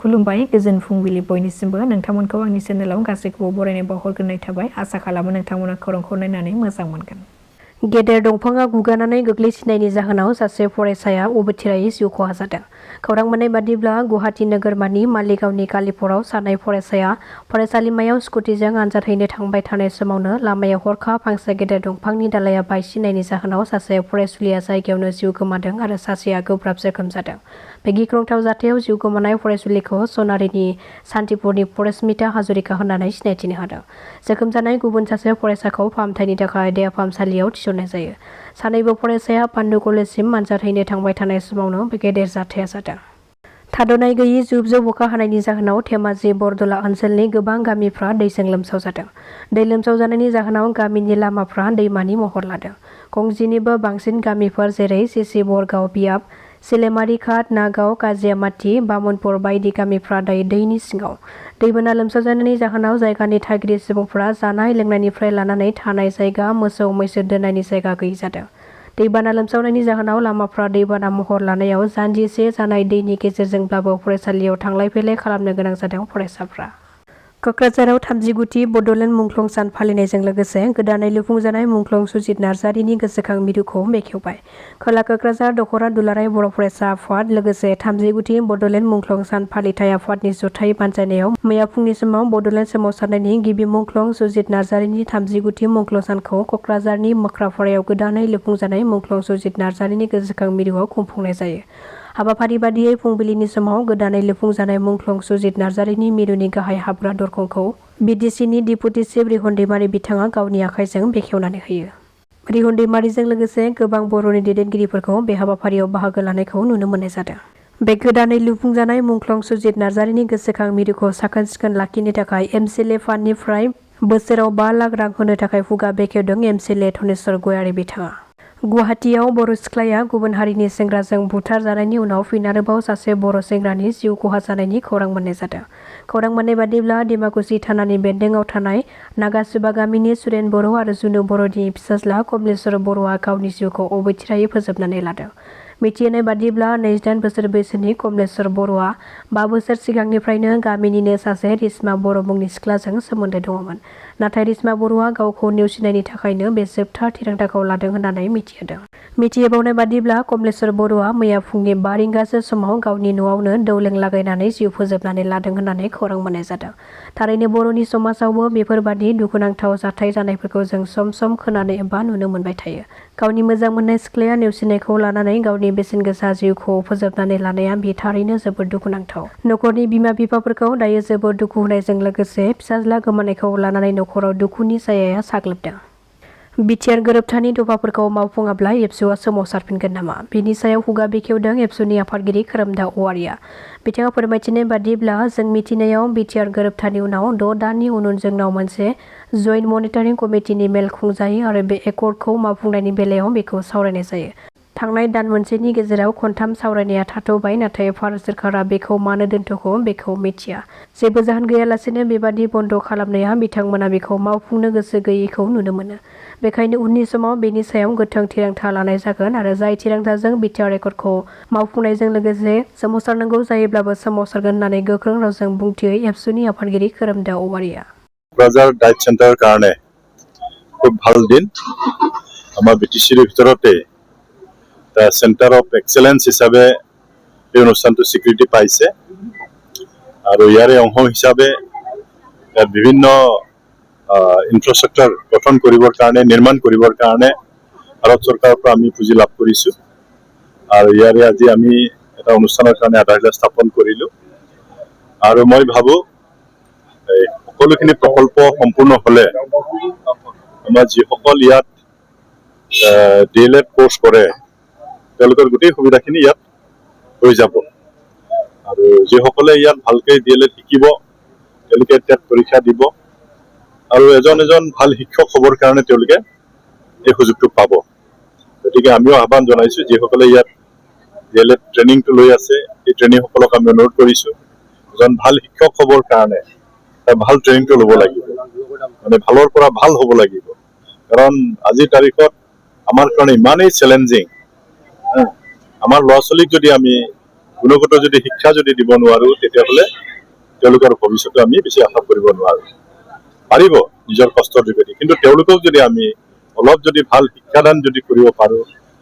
खुलुमबाय गोजोन फुंबिलि बयनिसिमबो नोंथांमोनखौ आंनि चेनेलाव गासैखौबो बरायनाय बावहरग्रोनाय थाबाय आसा खालामो नोंथांमोना खौरांखौ नायनानै मोजां मोनगोन। गेदेर दंफाङा गुगानानै गोग्लैसिननायनि जाहोनाव सासे फरायसाया अबथिरायै जिउ खहा जादों। खौरां मोननाय बादिब्ला गुवाहाटी नोगोरमानि मालिगावनि कालीपराव सानै फरायसाया फरायसालिमायाव स्कुटिजों आनजाद हैनो थांबाय थानाय समावनो लामायाव हरखाब फांसे गेदेर दंफांनि दालाइया बायसिननायनि जाहोनाव सासे फरायसुलिया जायगायावनो जिउ गोमादों आरो सासेया गोब्राब जोखोम जादों। बे गिख्रंथाव जाथायाव जिउ गोमानाय फरायसुलिखौ सनारिनि सान्तिपुरनि फरेस्टमिता हाजरिका होननानै सिनायथिनो हादों। जोखोम जानाय गुबुन सासे फरायसाखौ फाहामथायनि थाखाय देहा फाहामसालियाव थिसननाय जायो। सानैबो फरायसाया पान्डु कलेजसिम आनजाद हैनो थांबाय थानाय समावनो बे गेदेर जाथाया जादों। थाद'नाय गैयै जुब जुब अखा हानायनि जाहोनाव धेमाजि बरदला ओनसोलनि गोबां गामिफ्रा दैजों लोमसाव जादों। दै लोमसाव जानायनि जाहोनाव गामिनि लामाफ्रा दैमानि महर लादों। गंजिनिबो बांसिन गामिफोर जेरै सिसि बरगाव बियाब, सिलेमारि घाट, नागाव, काजियामाटी, बामनपुर बायदि गामिफ्रा दायो दैनि सिङाव। दैबाना लोमसाव जानायनि जाहोनाव जायगानि थागिरि सुबुंफोरा जानाय लोंनायनिफ्राय लानानै थानाय जायगा, मोसौ मैसो दोननायनि जायगा गैयि जादों। दैबाना लोमसावनायनि जाहोनाव लामाफ्रा दैबाना महर लानायाव जानजिसे जानाय दैनि गेजेरजोंब्लाबो फरायसालियाव थांलाय फैलाय खालामनो गोनां जादों फरायसाफ्रा। क'क्राझाराव 39थि बड'लेण्ड मुंख्लं सान फालिनायजों लोगोसे गोदानै लुफुंजानाय मुंख्लं सुजित नार्जारिनि गोसोखां मिरुखौ बेखेवबाय। खोला क'क्राझार दख'रा दुलाराय बर' फरायसा आफाद लोगोसे 39थि बड'लेण्ड मुंख्लं सान फालिथाय आफादनि जथाइ बानजायनायाव मैया फुंनि समाव बड'लेण्ड सोमावसारनायनि गिबि मुंख्लं सुजित नार्जारिनि 39थि मुंख्लं सानखौ क'क्राझारनि मोख्राफारायाव गोदानै लुफुंजानाय मुंख्लं सुजित नार्जारिनि गोसोखां मिरुआव खुंफुंनाय जायो। हाबाफारि बादियै फुंबिलिनि समाव गोदानै लुफुंजानाय मुंख्लं सुजित नार्जारिनि मिरुनि गाहाय हाबग्रा दरखंखौ बिटिसिनि डिपुटि चिफ रिहन दैमारि बिथाङा गावनि आखाइजों बेखेवनानै होयो। रिहन दैमारिजों लोगोसे गोबां बर'नि दैदेनगिरिफोरखौ बे हाबाफारियाव बाहागो लानायखौ नुनो मोननाय जादों। बे गोदानै लुफुंजानाय मुंख्लं सुजित नार्जारिनि गोसोखां मिरुखौ साखोन सिखोन लाखिनो थाखाय एमसिएलए फान्डनिफ्राय बोसोराव 5 लाख रां होनो थाखाय खुगा बेखेवदों एमसिएलए धनेस्वर गयारि बिथाङा। गुवाहाटीआव बर' सिख्लाया गुबुन हारिनि सेंग्राजों बुथार जानायनि उनाव फिन आरोबाव सासे बर' सेंग्रानि जिउ खहा जानायनि खौरां मोननाय जादों। खौरां मोननाय बादिब्ला डिमाकुसि थानानि बेन्दोंआव थानाय नागासुबा गामिनि सुरेन बर' आरो जुनु बर'नि फिसाज्ला कमलेश्वर बर'आ गावनि जिउखौ अबथिरायै फोजोबनानै लादों। मिथिहोनाय बादिब्ला 28 बोसोर बैसोनि कमलेश्वर बर'आ 5 बोसोर सिगांनिफ्रायनो गामिनिनो सासे रिश्मा बर' मुंनि सिख्लाजों सोमोन्दो दङमोन। नाथाय रिश्मा बर'आ गावखौ नेवसिनायनि थाखायनो बे जोबथा थिरांथाखौ लादों होननानै मिथिहोदों। मिथिहोबावनाय बादिब्ला कमलेश्वर बर'आ मैया फुंनि 5 रिंगासो समाव गावनि न'आवनो दौलें लागायनानै जिउ फोजोबनानै लादों होननानै खौरां मोननाय जादों। थारैनो बर'नि समाजावबो बेफोरबादि दुखुनांथाव जाथाय जानायफोरखौ जों सम सम खोनानो एबा नुनो मोनबाय थायो। गावनि मोजां मोननाय सिख्लाया नेवसिनायखौ लानानै गावनि बेसेन गोसा जिउखौ फोजोबनानै लानाया बे थारैनो जोबोद दुखुनांथाव। न'खरनि बिमा बिफाफोरखौ दायो जोबोद दुखु होनायजों लोगोसे फिसाज्ला गोमानायखौ लानानै न'खराव दुखुनि सायाया साग्लोबदों। बिटिआर गोरोबथानि दफाफोरखौ मावफुङाब्ला एबसुआ सोमावसारफिनगोन नामा? बिनि सायाव खुगा बेखेवदों एबसुनि आफादगिरि खोरोमदाव औवारिया। बिथाङा फोरमायथिनाय बादिब्ला जों मिथिनायाव बिटिआर गोरोबथानि उनाव 6 दाननि उन जोंनाव मोनसे जइन्ट मनिटरिं कमिटिनि मेल खुंजायो आरो बे एकर्डखौ मावफुंनायनि बेलायाव बेखौ सावरायनाय जायो। थांनाय दान मोनसेनि गेजेराव खनथाम सावरायनाया थाथ'बाय नाथाय भारत सोरखारा बेखौ मानो दोनथ'खो बेखौ मिथिया। जेबो जाहोन गैयालासेनो बेबादि बन्द' खालामनाया बिथांमोना बेखौ मावफुंनो गोसो गैयैखौ नुनो मोनो। बेखायनो उननि समाव बेनि सायाव गोथों थिरांथा लानाय जागोन आरो जाय थिरांथाजों बिटिआर एकर्डखौ मावफुंनायजों लोगोसे सोमावसारनांगौ जायोब्लाबो सोमावसारगोन होननानै गोख्रों रावजों बुंथियो एबसुनि आफादगिरि खोरोमदाव औवारिया। কক্ৰাঝাৰ ডাইট চেণ্টাৰৰ কাৰণে খুব ভাল দিন। আমাৰ বিটিচিৰ ভিতৰতে চেণ্টাৰ অফ এক্সেলেঞ্চ হিচাপে এই অনুষ্ঠানটো স্বীকৃতি পাইছে আৰু ইয়াৰে অংশ হিচাপে ইয়াত বিভিন্ন ইনফ্ৰাষ্ট্ৰাকচাৰ গঠন কৰিবৰ কাৰণে নিৰ্মাণ কৰিবৰ কাৰণে ভাৰত চৰকাৰৰ পৰা আমি পুঁজি লাভ কৰিছোঁ আৰু ইয়াৰে আজি আমি এটা অনুষ্ঠানৰ কাৰণে আধাৰশিলা স্থাপন কৰিলোঁ আৰু মই ভাবোঁ সকলোখিনি প্ৰকল্প সম্পূৰ্ণ হ'লে আমাৰ যিসকল ইয়াত ডিএলএড কোৰ্চ কৰে তেওঁলোকৰ গোটেই সুবিধাখিনি ইয়াত হৈ যাব আৰু যিসকলে ইয়াত ভালকৈ ডিএলএড শিকিব তেওঁলোকে ইয়াত পৰীক্ষা দিব আৰু এজন ভাল শিক্ষক হ'বৰ কাৰণে তেওঁলোকে এই সুযোগটো পাব। গতিকে আমিও আহ্বান জনাইছোঁ যিসকলে ইয়াত ডিএলএড ট্ৰেইনিংটো লৈ আছে এই ট্ৰেইনিংসকলক আমি অনুৰোধ কৰিছোঁ এজন ভাল শিক্ষক হ'বৰ কাৰণে ভাল ট্ৰেইনিংটো ল'ব লাগিব মানে ভালৰ পৰা ভাল হ'ব লাগিব কাৰণ আজিৰ তাৰিখত আমাৰ কাৰণে ইমানেই চেলেঞ্জিং আমাৰ ল'ৰা ছোৱালীক যদি আমি গুণগত যদি শিক্ষা যদি দিব নোৱাৰো তেতিয়াহ'লে তেওঁলোকৰ ভৱিষ্যতে আমি বেছি আশা কৰিব নোৱাৰো পাৰিব নিজৰ কষ্টৰ যোগেদি কিন্তু তেওঁলোকক যদি আমি অলপ যদি ভাল শিক্ষাদান যদি কৰিব পাৰো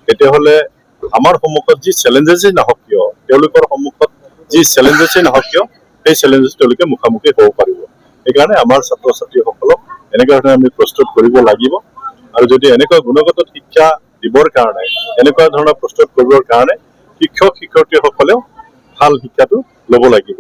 তেতিয়াহ'লে আমাৰ সন্মুখত যি চেলেঞ্জেছেই নাহক কিয় তেওঁলোকৰ সন্মুখত যি চেলেঞ্জেছেই নাহক কিয় সেই চেলেঞ্জেছ তেওঁলোকে মুখামুখি হ'ব পাৰিব সেইকাৰণে আমাৰ ছাত্ৰ ছাত্ৰীসকলক এনেকুৱা ধৰণে আমি প্ৰস্তুত কৰিব লাগিব আৰু যদি এনেকুৱা গুণগত শিক্ষা দিবৰ কাৰণে এনেকুৱা ধৰণৰ প্ৰস্তুত কৰিবৰ কাৰণে শিক্ষক শিক্ষয়িত্ৰীসকলেও ভাল শিক্ষাটো ল'ব লাগিব